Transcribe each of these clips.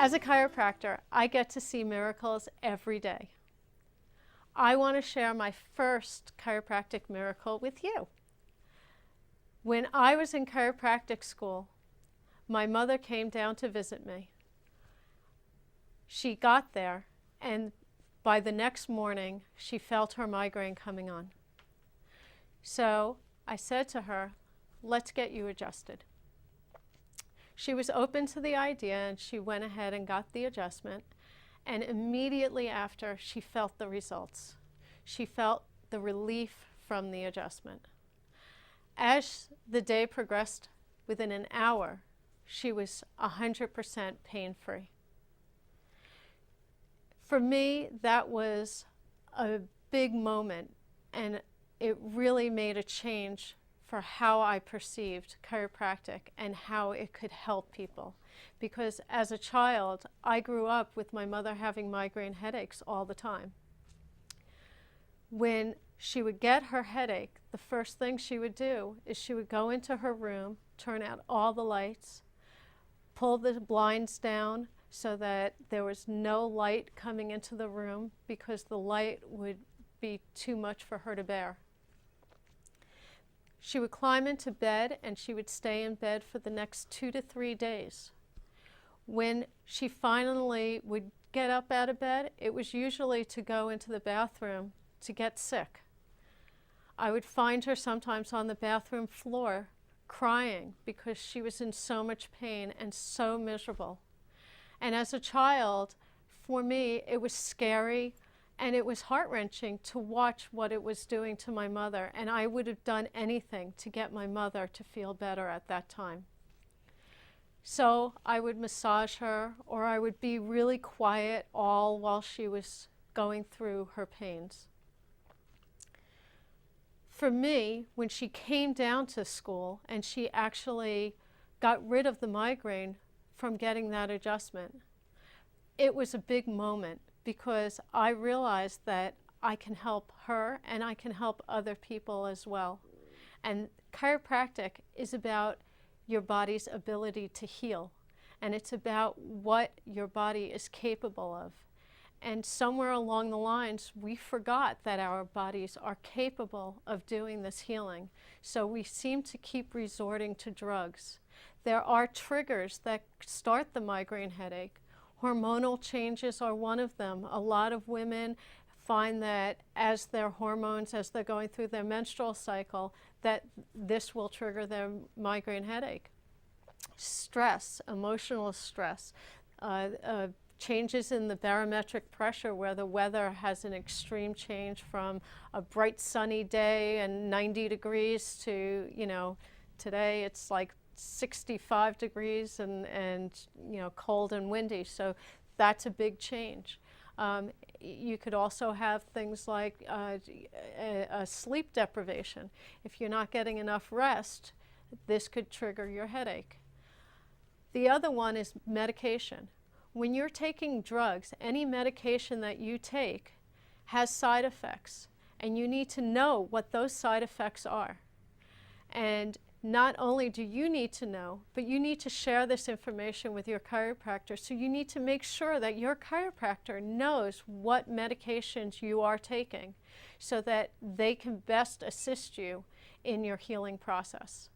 As a chiropractor, I get to see miracles every day. I want to share my first chiropractic miracle with you. When I was in chiropractic school, my mother came down to visit me. She got there, and by the next morning, she felt her migraine coming on. So I said to her, let's get you adjusted. She was open to the idea, and she went ahead and got the adjustment. And immediately after, she felt the results. She felt the relief from the adjustment. As the day progressed, within an hour, she was 100% pain-free. For me, that was a big moment, and it really made a change for how I perceived chiropractic and how it could help people. Because as a child, I grew up with my mother having migraine headaches all the time. When she would get her headache, the first thing she would do is she would go into her room, turn out all the lights, pull the blinds down so that there was no light coming into the room because the light would be too much for her to bear. She would climb into bed, and she would stay in bed for the next 2 to 3 days. When she finally would get up out of bed, it was usually to go into the bathroom to get sick. I would find her sometimes on the bathroom floor crying because she was in so much pain and so miserable. And as a child, for me, it was scary. And it was heart-wrenching to watch what it was doing to my mother, and I would have done anything to get my mother to feel better at that time. So I would massage her, or I would be really quiet all while she was going through her pains. For me, when she came down to school and she actually got rid of the migraine from getting that adjustment, it was a big moment, because I realized that I can help her and I can help other people as well. And chiropractic is about your body's ability to heal, and it's about what your body is capable of. And somewhere along the lines, we forgot that our bodies are capable of doing this healing. So we seem to keep resorting to drugs. There are triggers that start the migraine headache. Hormonal changes are one of them. A lot of women find that as their hormones, as they're going through their menstrual cycle, that this will trigger their migraine headache. Stress, emotional stress, changes in the barometric pressure where the weather has an extreme change from a bright sunny day and 90 degrees to, today it's like 65 degrees and cold and windy, so that's a big change. You could also have things like a sleep deprivation. If you're not getting enough rest, this could trigger your headache. The other one is medication. When you're taking drugs, any medication that you take has side effects, and you need to know what those side effects are. And not only do you need to know, but you need to share this information with your chiropractor. So you need to make sure that your chiropractor knows what medications you are taking so that they can best assist you in your healing process.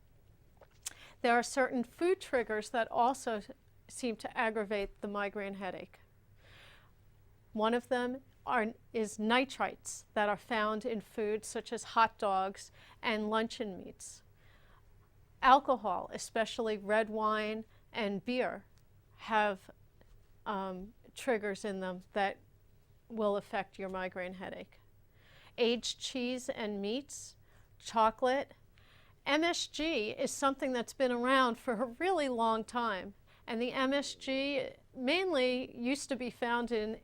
There are certain food triggers that also seem to aggravate the migraine headache. One of them is nitrites that are found in foods such as hot dogs and luncheon meats. Alcohol, especially red wine and beer, have triggers in them that will affect your migraine headache. Aged cheese and meats, chocolate. MSG is something that's been around for a really long time, and the MSG mainly used to be found in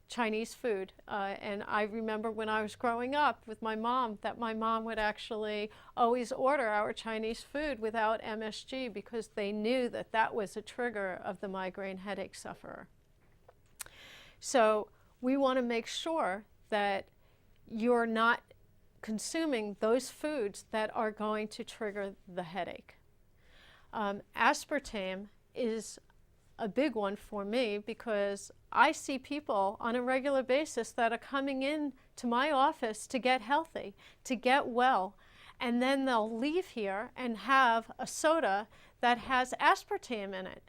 Chinese food, and I remember when I was growing up with my mom that my mom would actually always order our Chinese food without MSG because they knew that that was a trigger of the migraine headache sufferer. So we want to make sure that you're not consuming those foods that are going to trigger the headache. Aspartame is a big one for me, because I see people on a regular basis that are coming in to my office to get healthy, to get well, and then they'll leave here and have a soda that has aspartame in it.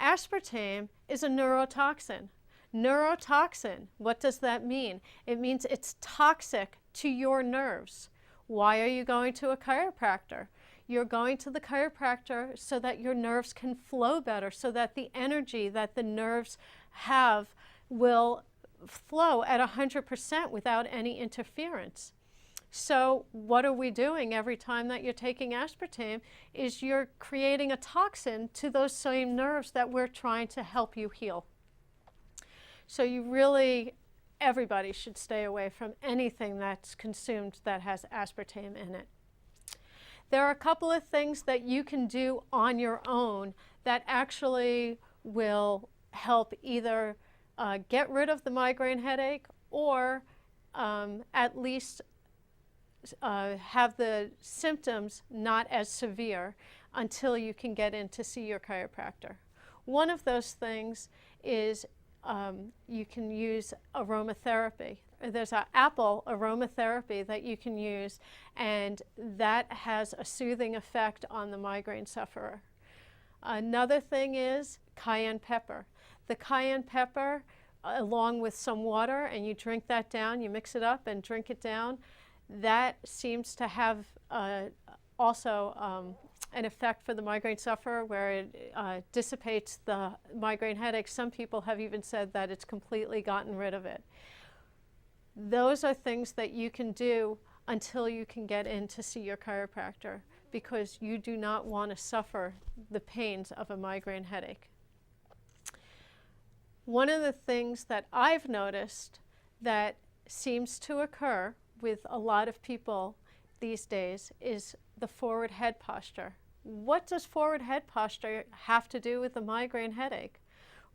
Aspartame is a neurotoxin. Neurotoxin, what does that mean? It means it's toxic to your nerves. Why are you going to a chiropractor? You're going to the chiropractor so that your nerves can flow better, so that the energy that the nerves have will flow at 100% without any interference. So what are we doing every time that you're taking aspartame is you're creating a toxin to those same nerves that we're trying to help you heal. So you really, everybody should stay away from anything that's consumed that has aspartame in it. There are a couple of things that you can do on your own that actually will help either get rid of the migraine headache, or at least have the symptoms not as severe until you can get in to see your chiropractor. One of those things is you can use aromatherapy. There's an apple aromatherapy that you can use, and that has a soothing effect on the migraine sufferer. Another thing is cayenne pepper. The cayenne pepper, along with some water, and you drink that down, you mix it up and drink it down, that seems to have also an effect for the migraine sufferer, where it dissipates the migraine headache. Some people have even said that it's completely gotten rid of it. Those are things that you can do until you can get in to see your chiropractor, because you do not want to suffer the pains of a migraine headache. One of the things that I've noticed that seems to occur with a lot of people these days is the forward head posture. What does forward head posture have to do with the migraine headache?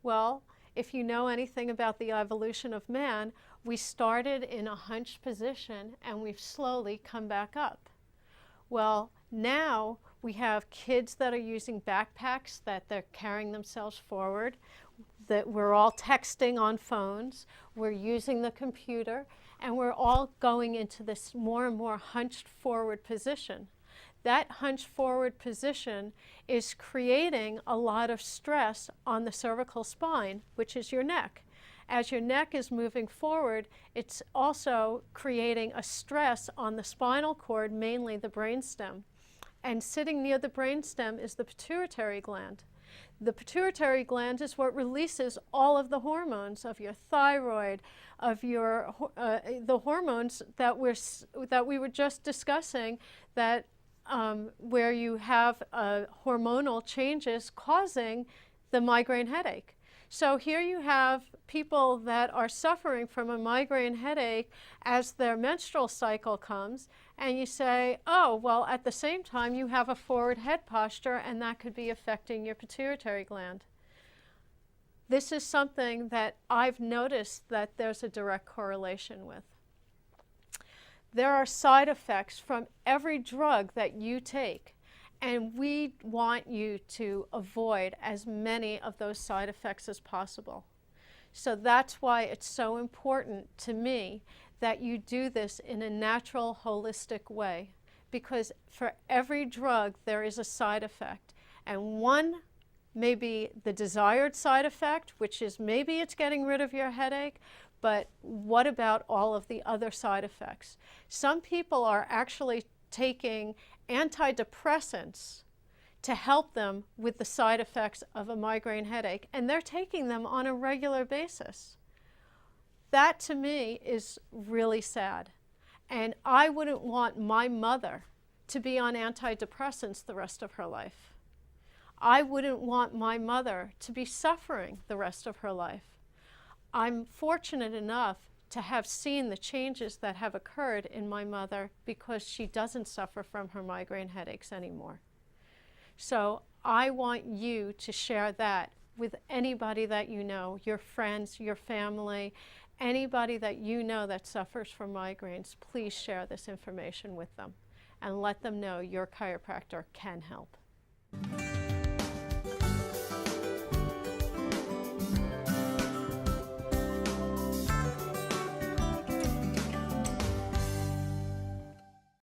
Well, if you know anything about the evolution of man, we started in a hunched position and we've slowly come back up. Well, now we have kids that are using backpacks that they're carrying themselves forward, that we're all texting on phones, we're using the computer, and we're all going into this more and more hunched forward position. That hunched forward position is creating a lot of stress on the cervical spine, which is your neck. As your neck is moving forward, it's also creating a stress on the spinal cord, mainly the brainstem. And sitting near the brainstem is the pituitary gland. The pituitary gland is what releases all of the hormones of your thyroid, of your the hormones that we were just discussing, that where you have hormonal changes causing the migraine headache. So here you have people that are suffering from a migraine headache as their menstrual cycle comes, and you say, oh, well, at the same time you have a forward head posture, and that could be affecting your pituitary gland. This is something that I've noticed that there's a direct correlation with. There are side effects from every drug that you take, and we want you to avoid as many of those side effects as possible. So that's why it's so important to me that you do this in a natural, holistic way, because for every drug there is a side effect, and one may be the desired side effect, which is maybe it's getting rid of your headache, but what about all of the other side effects? Some people are actually taking antidepressants to help them with the side effects of a migraine headache, and they're taking them on a regular basis. That to me is really sad, and I wouldn't want my mother to be on antidepressants the rest of her life. I wouldn't want my mother to be suffering the rest of her life. I'm fortunate enough to have seen the changes that have occurred in my mother because she doesn't suffer from her migraine headaches anymore. So I want you to share that with anybody that you know, your friends, your family, anybody that you know that suffers from migraines. Please share this information with them and let them know your chiropractor can help.